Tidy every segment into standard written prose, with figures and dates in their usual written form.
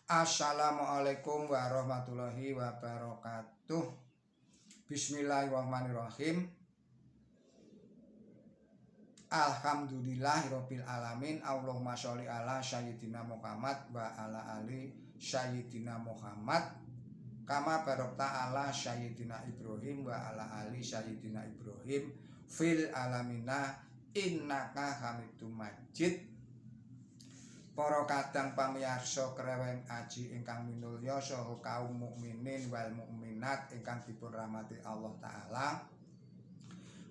Assalamualaikum warahmatullahi wabarakatuh. Bismillahirrahmanirrahim. Alhamdulillahirabbil alamin. Allahumma sholli ala sayyidina Muhammad wa ala ali sayyidina Muhammad. Kama barokta ala sayyidina Ibrahim wa ala ali sayyidina Ibrahim fil alamina innaka Hamidum Majid. Para kadang pamirsa kreweng aji ingkang minulya saha kaum mukminin wal mukminat ingkang dipun rahmati Allah taala.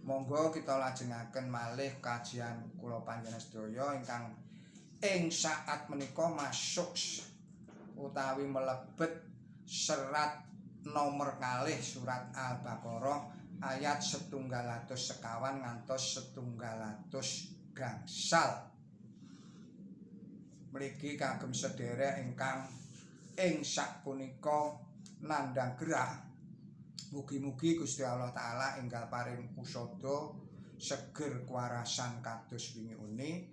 Monggo kita lajengaken malih kajian kula panjenengan sedaya ingkang ing saat menika masuk utawi melebet serat nomor kalih surat Al-Baqarah ayat 150 sekawan ngantos 150 gangsal. Mriki kagem sedherek ingkang ing sapunika nandhang gerah. Mugi-mugi Gusti Allah taala enggal paring usada seger kuwarasan kados wingi uni.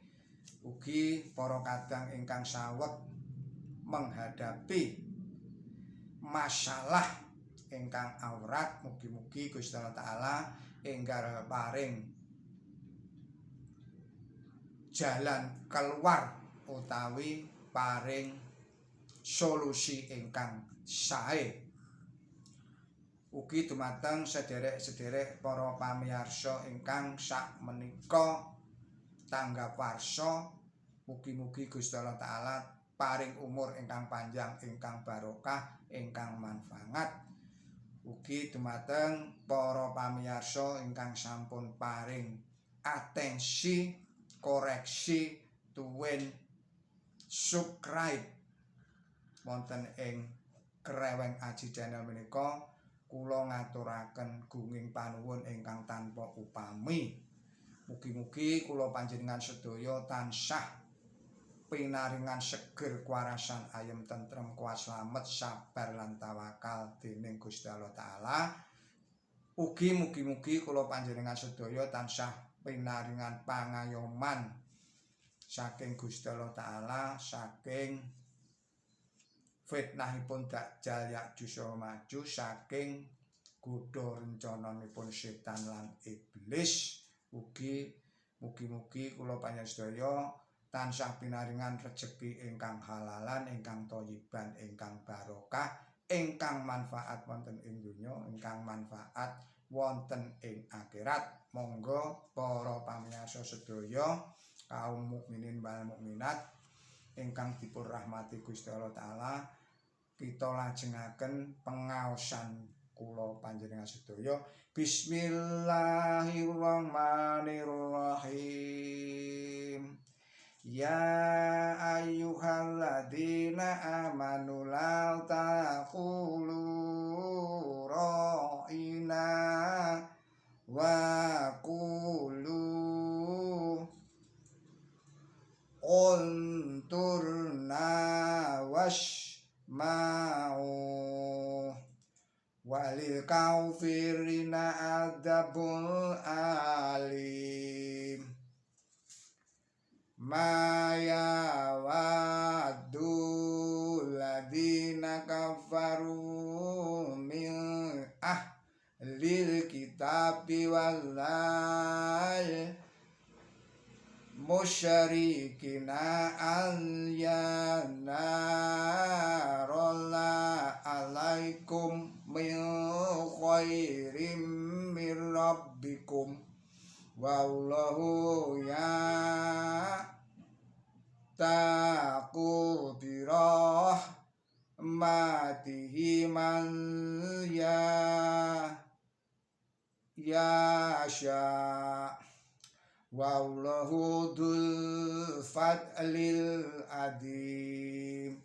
Ugi para kadang ingkang saweg menghadapi masalah ingkang awrat, mugi-mugi Gusti Allah taala enggal paring jalan keluar utawi paring solusi ingkang sae. Ugi dumateng sederek-sederek para pamirsa ingkang sak menika tanggap warsa, mugi-mugi Gusti Allah taala paring umur ingkang panjang, ingkang barokah, ingkang manfaat. Ugi dumateng para pamirsa ingkang sampun paring atensi, koreksi, tuwin subscribe wonten ing Kreweng Aji channel menika, kula ngaturaken gunging panuwun ingkang tanpa upami. Mugi-mugi kula panjenengan sedaya tansah pinaringan seger kuwarasan ayem tentrem kuat slamet sabar lan tawakal dening Gusti Allah taala. Ugi mugi-mugi kula panjenengan sedaya tansah pinaringan pangayoman saking Gusti Allah taala, saking fitnahipun Dajjal Ya'juj Ma'juj, saking godha rencananipun setan lan iblis. Ugi mugi-mugi kula panjenengan sedaya tansah pinaringan rejeki ingkang halalan, ingkang thayyiban, ingkang barokah, ingkang manfaat wonten ing donya, ingkang manfaat wonten ing akhirat. Monggo para pamirsa sedaya kaum mukminin wal mukminat ingkang dipun rahmati Gusti Allah taala, kita lajengaken pengaosan kula panjenengan sedaya. Bismillahirrahmanirrahim. Ya ayyuhalladzina amanu la taqulu ra'ina wa qulu unturna wasma'u walil kafirina adzabul alim. Ma yawaddu ladina kafaru min ahlil kitabi wallal musyrikina an yanaralla alaikum min khairim min rabbikum wallahu ya taqdirah matihi man yasha wallahu dzul fadlil adzim.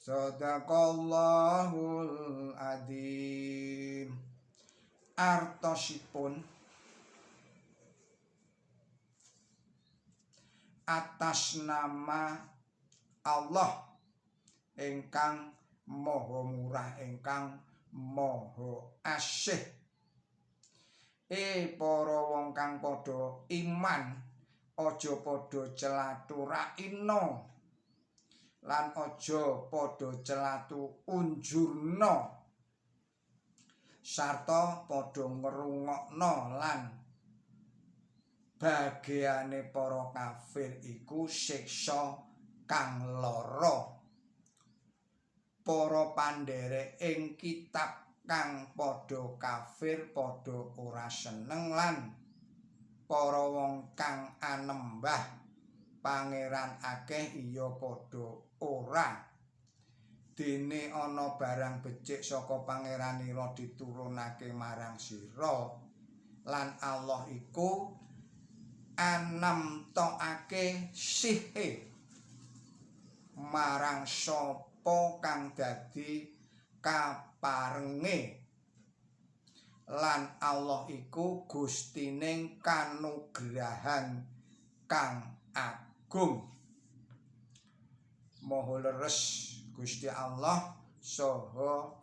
Shadaqallahul adzim. Artosipun atas nama Allah ingkang maha murah, ingkang maha asih. Para wong kang padha iman, aja padha celaturaina lan aja padha celatu unjurna sarta padha ngrungokna lan bagéane para kafir iku siksa kang lara. Para pandherek ing kitab kang padha kafir padha ora seneng lan para wong kang anembah pangeran akeh iya padha ora. Dene ana barang becik saka pangeranira diturunake marang sira lan Allah iku anamtokake sihe marang sapa kang dadi kaparenge lan Allah iku gustining kanugrahan kang agung. Maha leres Gusti Allah saha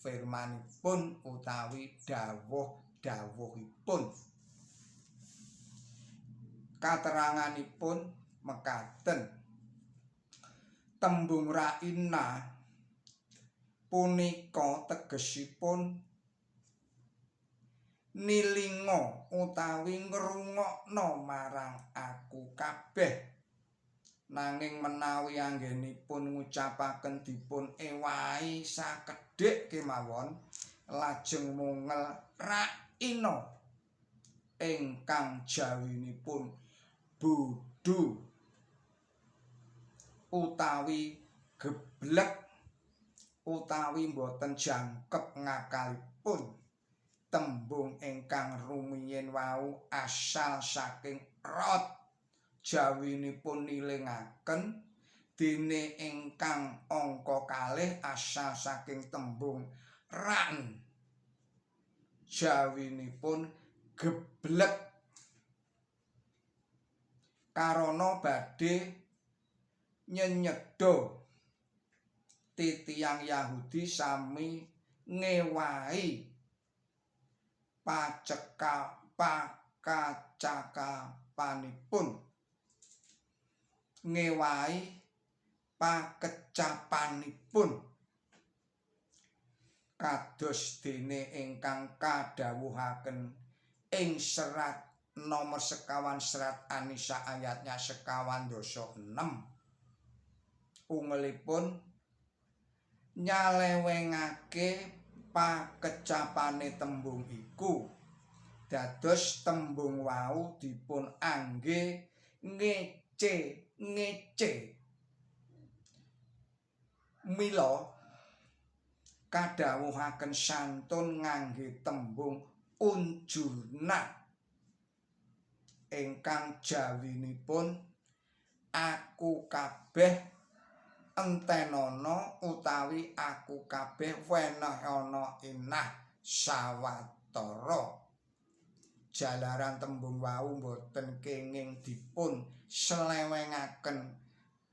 firmanipun utawi dawuh-dawuhipun. Kateranganipun mekaten. Tembung ra'ina punika tegesipun nilinga utawi ngrungokna marang aku kabeh. Nanging menawi anggenipun ngucapaken dipun ewahi sakedhik kemawon lajeng mungel ra'ina ingkang jawinipun bodho utawi geblek utawi boten jangkep ngakalipun. Tembung ingkang rumiyin wau asal saking rot jawinipun nilingaken dene ingkang angka 2 asal saking tembung ran jawinipun geblek karana badhe nyenyedha titiyang Yahudi sami ngewahi pakacakapanipun ngewahi pakecapanipun kados dene ingkang kadhawuhaken ing serat nomor 51 serat An-Nisa ayatnya 56 ungelipun nyalewengake pakecapane tembung iku dados tembung wau dipun angge ngece mila kadhawuhaken santun ngangge tembung unjurna ingkang jawinipun aku kabeh entenono utawi aku kabeh wenehana inah sawatara. Jalaran tembung wau boten kenging dipun selewengaken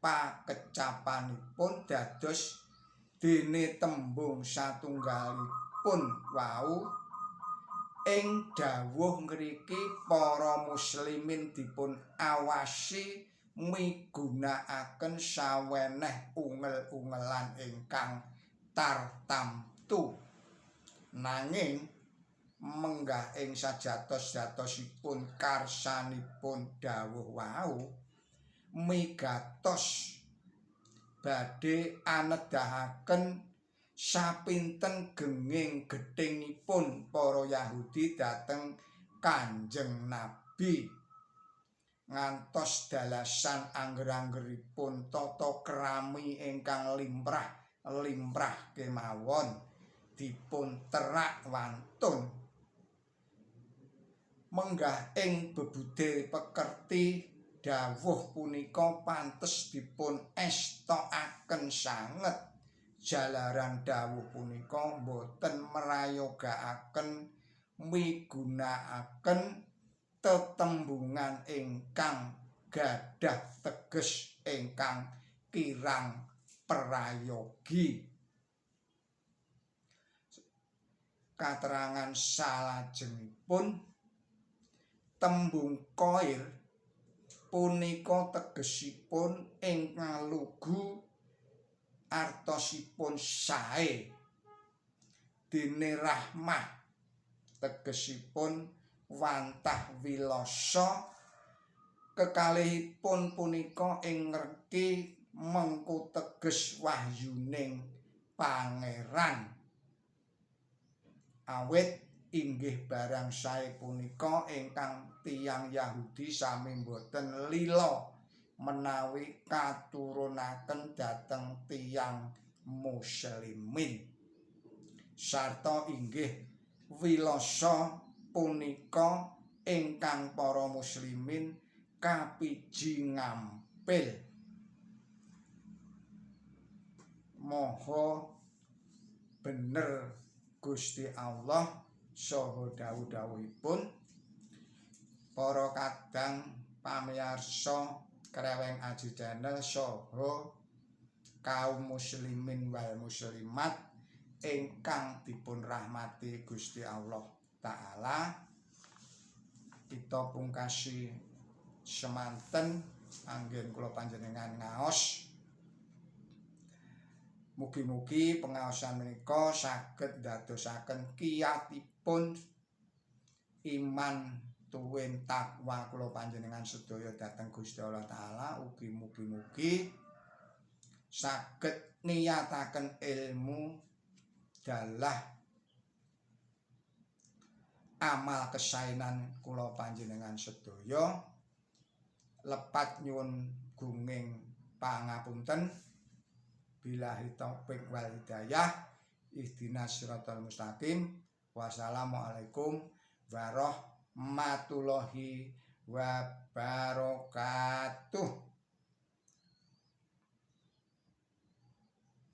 pakecapanipun dados dene tembung satunggalipun wau ing dawuh ngriki para muslimin dipun awasi migunakaken saweneh ungel-ungelan ingkang tartamtu nanging menggah ing sajatos-jatosipun karsanipun dawuh wau migatos badhe anedahaken sapinten genging gethingipun para Yahudi dhateng Kanjeng Nabi ngantos dalasan angger-anggeripun tata krami ingkang limrah kemawon dipun terak wantun menggah ing bebudhe pekerti dawuh punika pantes dipun estokaken sanget jalaran dawuh punika boten merayogakaken migunakaken tetembungan ingkang gadhah teges ingkang kirang prayogi. Katerangan salajengipun tembung koir punika tegesipun ingkang lugu artosipun sae. Dene rahmah tegesipun wantah wilasa. Kekalihipun punika ing ngerti mengku teges wahyuning pangeran. Awit inggih barang sae punika ingkang tiyang Yahudi sami boten lila menawi katurunaken dhateng tiyang muslimin. Sarta inggih wilasa punika ingkang para muslimin kapiji ngampil. Maha bener Gusti Allah saha dawuh-dawuhipun. Para kadang pamirsa Kreweng Aji Channel saha kaum muslimin wal muslimat ingkang dipun rahmati Gusti Allah taala. Kita pungkasi semanten anggen kula panjenengan ngaos. Mugi-mugi pengaosan menika saged dadosaken kiyatipun iman tuwin takwa kula panjenengan sedaya dhateng Gusti Allah taala. Ugi mugi-mugi saged niyataken ilmu dalah amal kesaenan kula panjenengan sedaya. Lepat nyuwun gunging pangapunten. Billahi taufik wal hidayah. Ihdinas siratal mustaqim. Wassalamualaikum warahmatullahi wabarakatuh.